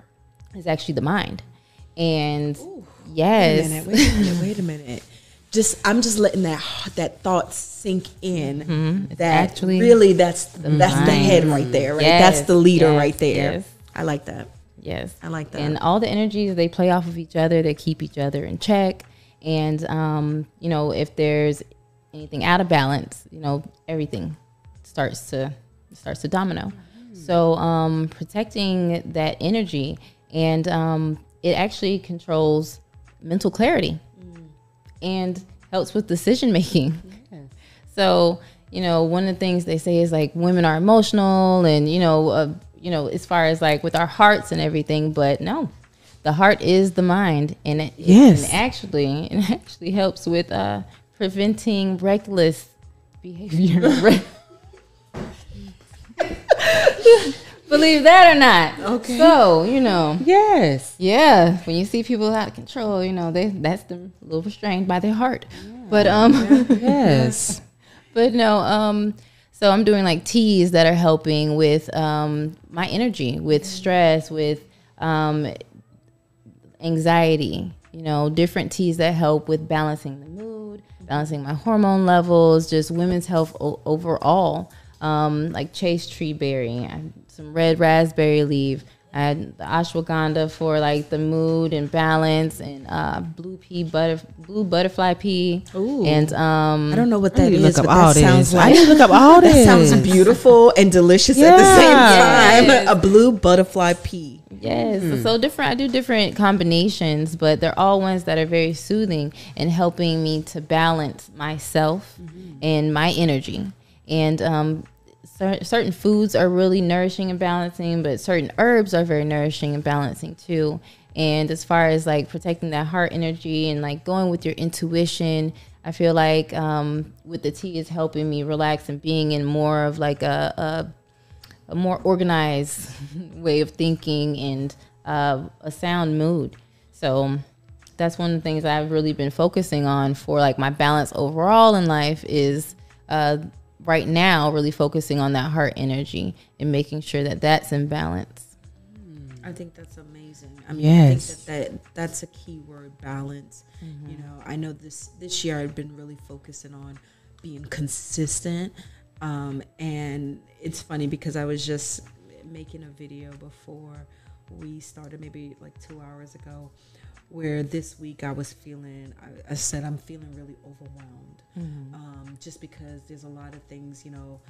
is actually the mind. And yes. Wait a minute. I'm just letting that thought sink in. That actually really that's the head right there, right? Yes, that's the leader right there. Yes. I like that. Yes. I like that. And all the energies, they play off of each other, they keep each other in check. And if there's anything out of balance, everything starts to domino. So protecting that energy, and it actually controls mental clarity and helps with decision making. So one of the things they say is women are emotional, and as far as with our hearts and everything, but no, the heart is the mind, and it actually helps with preventing reckless behavior. Believe that or not. Okay. So, Yes. Yeah. When you see people out of control, that's them a little restrained by their heart. Yeah. But yes. But no, so I'm doing teas that are helping with my energy, with stress, with anxiety, different teas that help with balancing the mood, balancing my hormone levels, just women's health overall. Like chase tree berry, some red raspberry leaf, I had the ashwagandha for like the mood and balance, and blue butterfly pea. Ooh. And I don't know what that need to is, look but up all that sounds this. like I need to look up all that this. sounds beautiful and delicious at the same time. A blue butterfly pea. Yes, so different. I do different combinations, but they're all ones that are very soothing and helping me to balance myself and my energy. And certain foods are really nourishing and balancing, but certain herbs are very nourishing and balancing too. And as far as like protecting that heart energy and like going with your intuition, I feel like with the tea is helping me relax and being in more of like a more organized way of thinking and a sound mood. So that's one of the things I've really been focusing on for like my balance overall in life is right now really focusing on that heart energy and making sure that that's in balance. I think that's amazing. I mean, Yes. I think that's a key word, balance. You know, I know this year I've been really focusing on being consistent. And it's funny because I was just making a video before we started, maybe like 2 hours ago, where this week I was feeling, I said I'm feeling really overwhelmed, just because there's a lot of things, you know,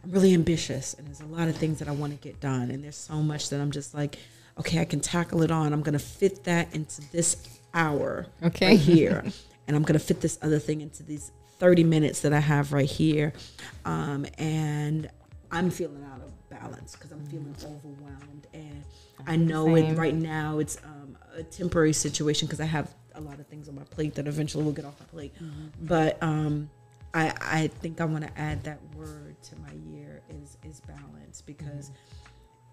I'm really ambitious and there's a lot of things that I want to get done. And there's so much that I'm just like, okay, I can tackle it on. I'm going to fit that into this hour right here. And I'm going to fit this other thing into these 30 minutes that I have right here. And I'm feeling out of balance because I'm feeling overwhelmed. And I know it right now it's a temporary situation because I have a lot of things on my plate that eventually will get off my plate. But I think I want to add that word to my year is balance because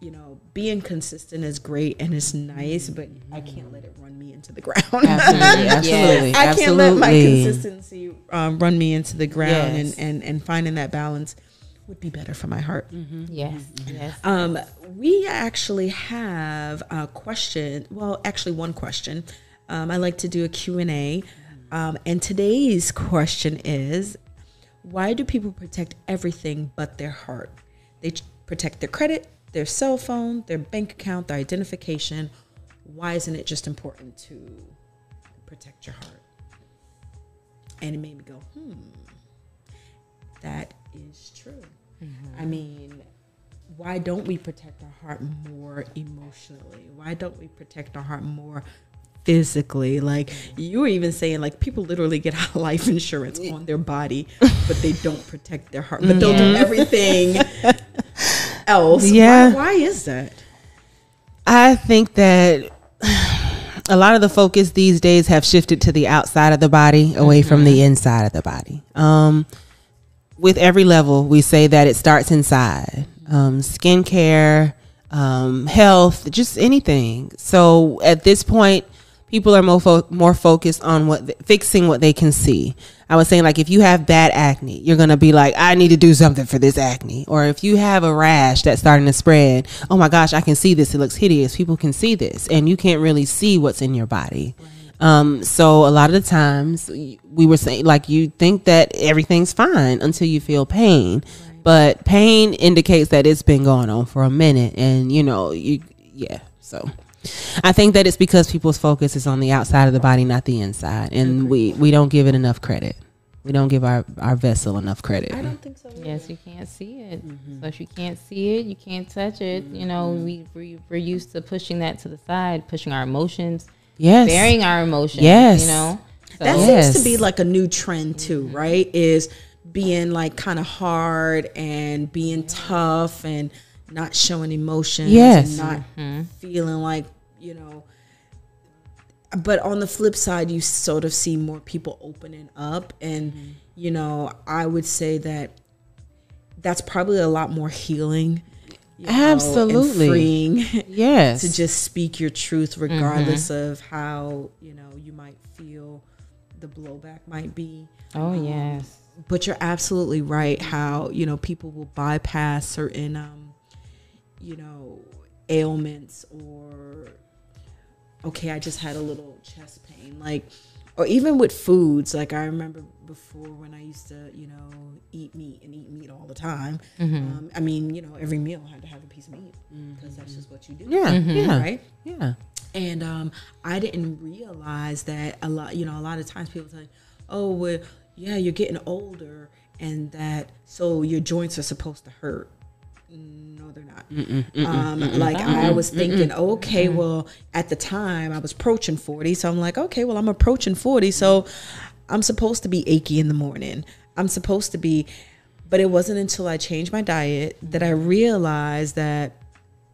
you know, being consistent is great and it's nice, but I can't let it run me into the ground. Absolutely. I can't let my consistency run me into the ground, Yes. and finding that balance would be better for my heart. Yes, yes. We actually have a question. Well, actually one question. I like to do a Q&A. And today's question is, why do people protect everything but their heart? They protect their credit, their cell phone, their bank account, their identification. Why isn't it just important to protect your heart? And it made me go, that is true. I mean, why don't we protect our heart more emotionally? Why don't we protect our heart more physically? Like you were even saying, like people literally get life insurance on their body, but they don't protect their heart. But they'll do everything else. Yeah. Why is that? I think that a lot of the focus these days have shifted to the outside of the body away from the inside of the body. With every level, we say that it starts inside. Skincare, health, just anything. So at this point, people are more focused on fixing what they can see. I was saying, like, if you have bad acne, you're going to be like, I need to do something for this acne. Or if you have a rash that's starting to spread, oh my gosh, I can see this. It looks hideous. People can see this. And you can't really see what's in your body. Right. So a lot of the times we were saying, like, you think that everything's fine until you feel pain. Right. But pain indicates that it's been going on for a minute. And, you know, so I think that it's because people's focus is on the outside of the body, not the inside. And we don't give it enough credit. We don't give our vessel enough credit. I don't think so. Yes, you can't see it. So if you can't see it, you can't touch it. You know, we're used to pushing that to the side, pushing our emotions, bearing our emotions. Yes. You know, so. That seems to be like a new trend too, right? Is being like kind of hard and being tough and not showing emotions. Yes. And not feeling like, you know. But on the flip side, you sort of see more people opening up. And, you know, I would say that that's probably a lot more healing. Absolutely. And freeing. Yes. To just speak your truth regardless of how, you know, you might feel the blowback might be. Oh, yes. But you're absolutely right how, you know, people will bypass certain, you know, ailments or, okay, I just had a little chest pain. Like, or even with foods. Like I remember before when I used to, eat meat all the time. I mean, every meal had to have a piece of meat because that's just what you do. Yeah. Right. Yeah. And I didn't realize that a lot of times people say, oh, well, yeah, you're getting older and that, so your joints are supposed to hurt. No, they're not. I was thinking, okay, well, at the time I was approaching 40. So I'm like, okay, well, I'm approaching 40. So I'm supposed to be achy in the morning. I'm supposed to be, but it wasn't until I changed my diet that I realized that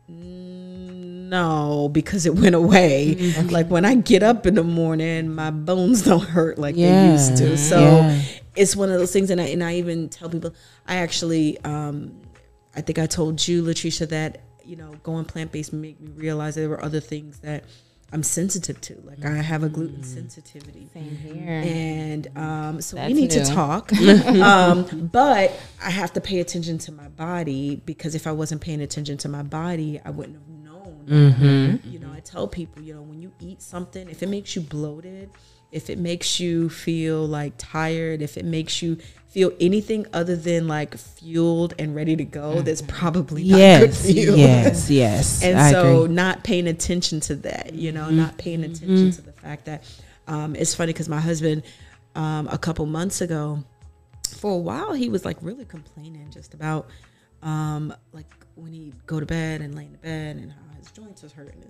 no, because it went away. Like when I get up in the morning, my bones don't hurt like they used to. So it's one of those things. And I even tell people, I actually, I think I told you, Latricia, that, going plant-based made me realize there were other things that I'm sensitive to. Like I have a gluten sensitivity. Same here. And so That's we need new. to talk. But I have to pay attention to my body, because if I wasn't paying attention to my body, I wouldn't have known. I tell people, when you eat something, if it makes you bloated, if it makes you feel like tired, if it makes you feel anything other than like fueled and ready to go, that's probably not good for you. Yes. And I so agree. not paying attention to that, not paying attention to the fact that it's funny because my husband, a couple months ago, for a while, he was like really complaining just about like when he'd go to bed and lay in the bed and how his joints was hurting,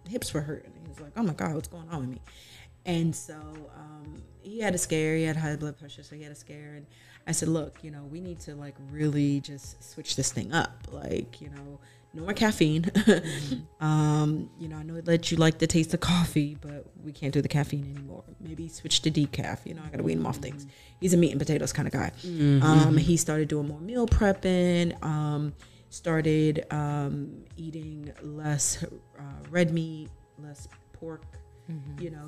his hips were hurting. And he was like, oh my God, what's going on with me? And so he had a scare. He had high blood pressure, so he had a scare. And I said, look, we need to like really just switch this thing up. Like, no more caffeine. I know that you like the taste of coffee, but we can't do the caffeine anymore. Maybe switch to decaf. I got to wean him off things. He's a meat and potatoes kind of guy. He started doing more meal prepping, started eating less red meat, less pork.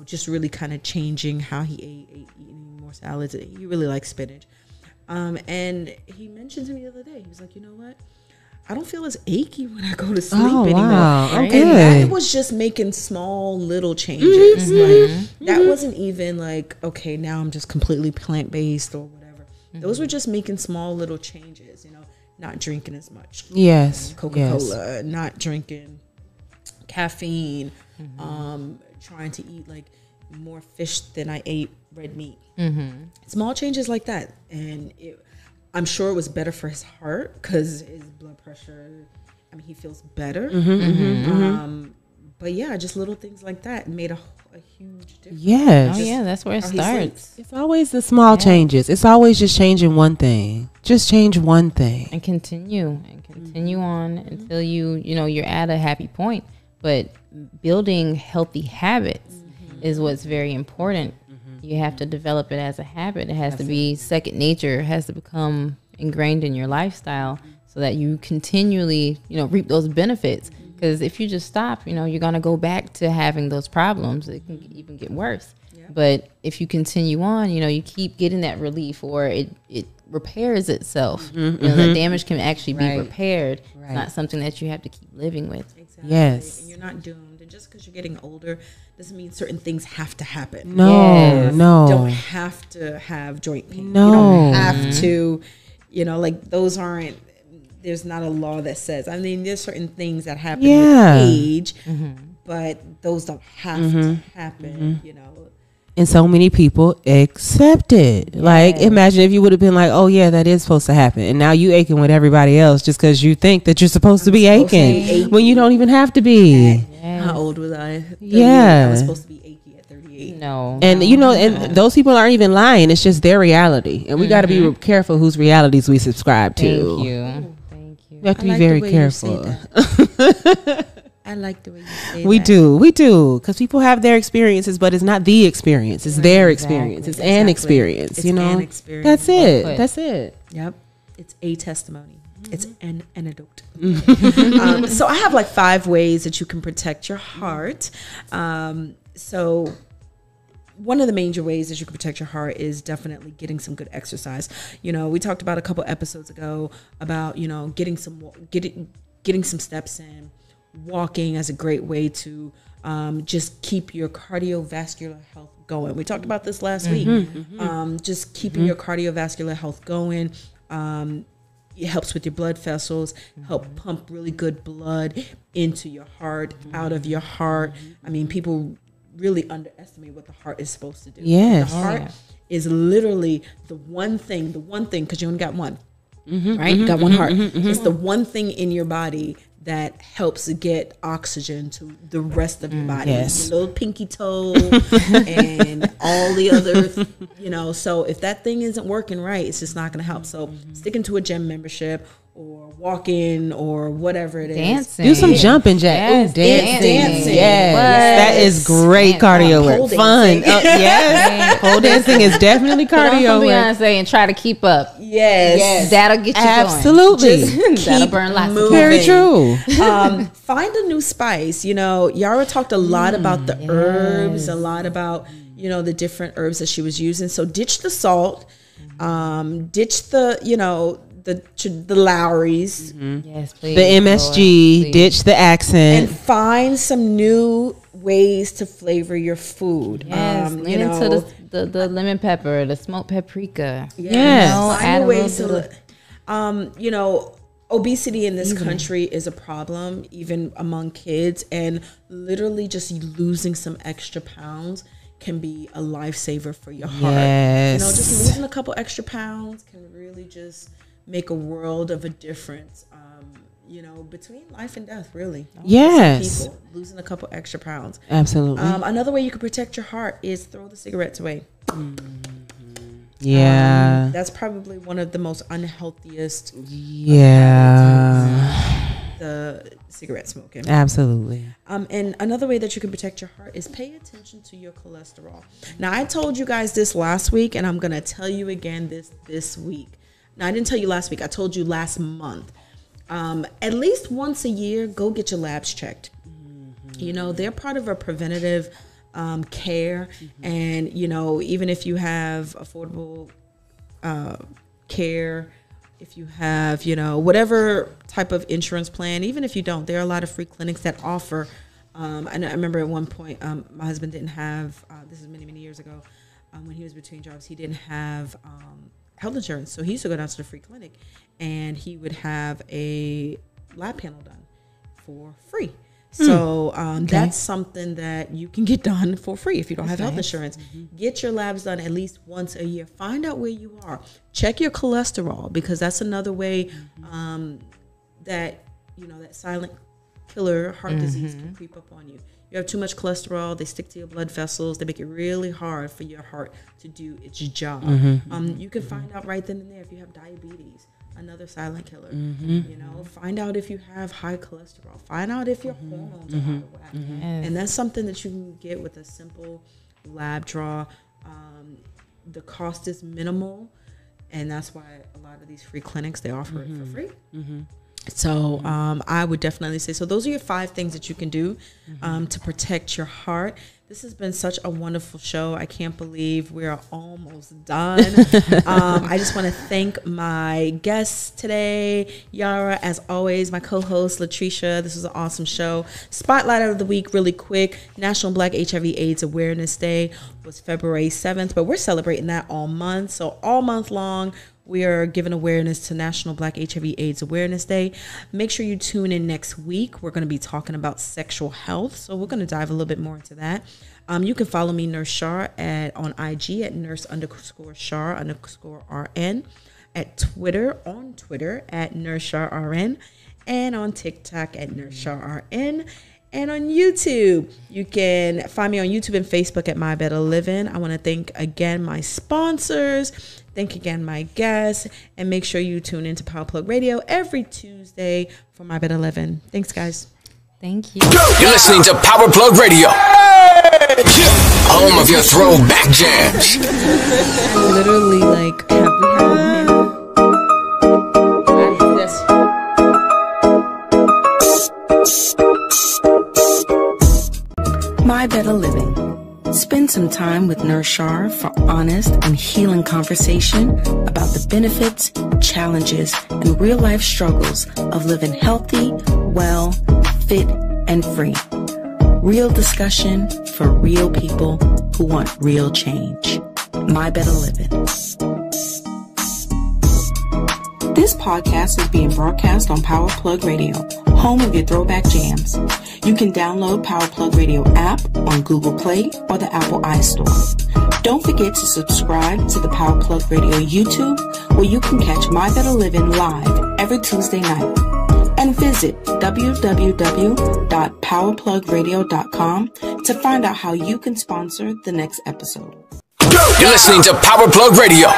Just really kind of changing how he ate, eating more salads. He really likes spinach. And he mentioned to me the other day, he was like, you know what? I don't feel as achy when I go to sleep anymore. Wow. And Okay. that was just making small little changes. Like that wasn't even like, okay, now I'm just completely plant-based or whatever. Those were just making small little changes, not drinking as much. Yes. Coca-Cola, not drinking caffeine, trying to eat like more fish than I ate red meat. Small changes like that. And I'm sure it was better for his heart because his blood pressure, he feels better. But yeah, just little things like that made a huge difference. Yes. Oh yeah, that's where it How he starts. sleeps. It's always the small changes. It's always just changing one thing. Just change one thing. And continue on until you're at a happy point. But building healthy habits is what's very important. You have to develop it as a habit. It has to be second nature. It has to become ingrained in your lifestyle so that you continually, reap those benefits. Because if you just stop, you're going to go back to having those problems. It can even get worse. Yeah. But if you continue on, you keep getting that relief, or it repairs itself. The damage can actually be repaired. Right. It's not something that you have to keep living with. Exactly. Yes. And you're not doomed. And just because you're getting older doesn't mean certain things have to happen. No. You don't have to have joint pain. No. You don't have to, like those aren't, there's not a law that says, there's certain things that happen with age, but those don't have to happen, And so many people accept it. Like, imagine if you would have been like, oh, yeah, that is supposed to happen. And now you aching with everybody else just because you think that you're supposed to be aching when you don't even have to be. How old was I? 38. Yeah. I was supposed to be achy at 38. No. And, and those people aren't even lying. It's just their reality. And we got to be careful whose realities we subscribe to. Thank you. We have to be very careful. I like the way you say We that. do. Because people have their experiences, but it's not the experience. It's their experience. It's an experience, It's an experience. That's it. Well put. That's it. Yep. It's a testimony. It's an antidote. So I have like 5 ways that you can protect your heart. So one of the major ways that you can protect your heart is definitely getting some good exercise. We talked about a couple episodes ago about, getting some steps in, walking as a great way to just keep your cardiovascular health going. We talked about this last week. Just keeping your cardiovascular health going. It helps with your blood vessels, help pump really good blood into your heart, out of your heart. I mean, people really underestimate what the heart is supposed to do. Yes. The heart is literally the one thing, because you only got one, right? You got one heart. It's the one thing in your body that helps get oxygen to the rest of your body. Yes. Your little pinky toe and all the other, so if that thing isn't working right, it's just not going to help. So sticking to a gym membership or walking or whatever it is. Dancing. Do some jumping jacks. Yes, dancing. Yes. That is great cardio work. Fun. Yes. Pole dancing is definitely cardio Put on work. Beyonce and try to keep up. Yes. That'll get you Absolutely. going. That'll burn lots of moving. Very true. Find a new spice. Iyara talked a lot about the herbs, a lot about, the different herbs that she was using. So ditch the salt, ditch the, the Lowry's. Yes, please. The MSG, ditch the accent. And find some new ways to flavor your food. Yes, lean into the lemon pepper, the smoked paprika. Yes. Find ways to, obesity in this country is a problem, even among kids, and literally just losing some extra pounds can be a lifesaver for your heart. Yes. Just losing a couple extra pounds can really just make a world of a difference, between life and death, really. Yes. People losing a couple extra pounds. Absolutely. Another way you can protect your heart is throw the cigarettes away. Yeah. That's probably one of the most unhealthiest. The cigarette smoking. Absolutely. And another way that you can protect your heart is pay attention to your cholesterol. Now, I told you guys this last week, and I'm going to tell you again this week. Now, I didn't tell you last week. I told you last month. At least once a year, go get your labs checked. They're part of a preventative care. And, even if you have affordable care, if you have, whatever type of insurance plan, even if you don't, there are a lot of free clinics that offer. I remember at one point, my husband didn't have, this is many, many years ago, when he was between jobs, he didn't have health insurance. So he used to go down to the free clinic and he would have a lab panel done for free. So that's something that you can get done for free if you don't have health insurance. Get your labs done at least once a year. Find out where you are. Check your cholesterol, because that's another way that that silent killer heart disease can creep up on you. You have too much cholesterol, they stick to your blood vessels, they make it really hard for your heart to do its job. You can find out right then and there if you have diabetes, another silent killer. Find out if you have high cholesterol. Find out if your hormones are out of whack. And that's something that you can get with a simple lab draw. The cost is minimal, and that's why a lot of these free clinics, they offer it for free. So I would definitely say, so those are your 5 things that you can do to protect your heart. This has been such a wonderful show. I can't believe we're almost done. I just want to thank my guests today, Iyara, as always, my co-host, Latricia. This was an awesome show. Spotlight of the week, really quick. National Black HIV/AIDS Awareness Day was February 7th, but we're celebrating that all month. So all month long, we are giving awareness to National Black HIV/AIDS Awareness Day. Make sure you tune in next week. We're going to be talking about sexual health, so we're going to dive a little bit more into that. You can follow me, Nurse Shar, on IG at nurse_Shar_RN, at Twitter at NurseSharRN, and on TikTok at NurseSharRN. And on YouTube, you can find me on YouTube and Facebook at My Better Living. I want to thank again my sponsors, thank again my guests, and make sure you tune into Power Plug Radio every Tuesday for My Better Living. Thanks, guys. Thank you. You're listening to Power Plug Radio, home of your throwback jams. Literally, like, have we had a minute? My Better Living. Spend some time with Nurse Shar for honest and healing conversation about the benefits, challenges, and real-life struggles of living healthy, well, fit, and free. Real discussion for real people who want real change. My Better Living. This podcast is being broadcast on Power Plug Radio, home of your throwback jams. You can download Power Plug Radio app on Google Play or the Apple iStore. Don't forget to subscribe to the Power Plug Radio YouTube, where you can catch My Better Living live every Tuesday night. And visit www.powerplugradio.com to find out how you can sponsor the next episode. You're listening to Power Plug Radio.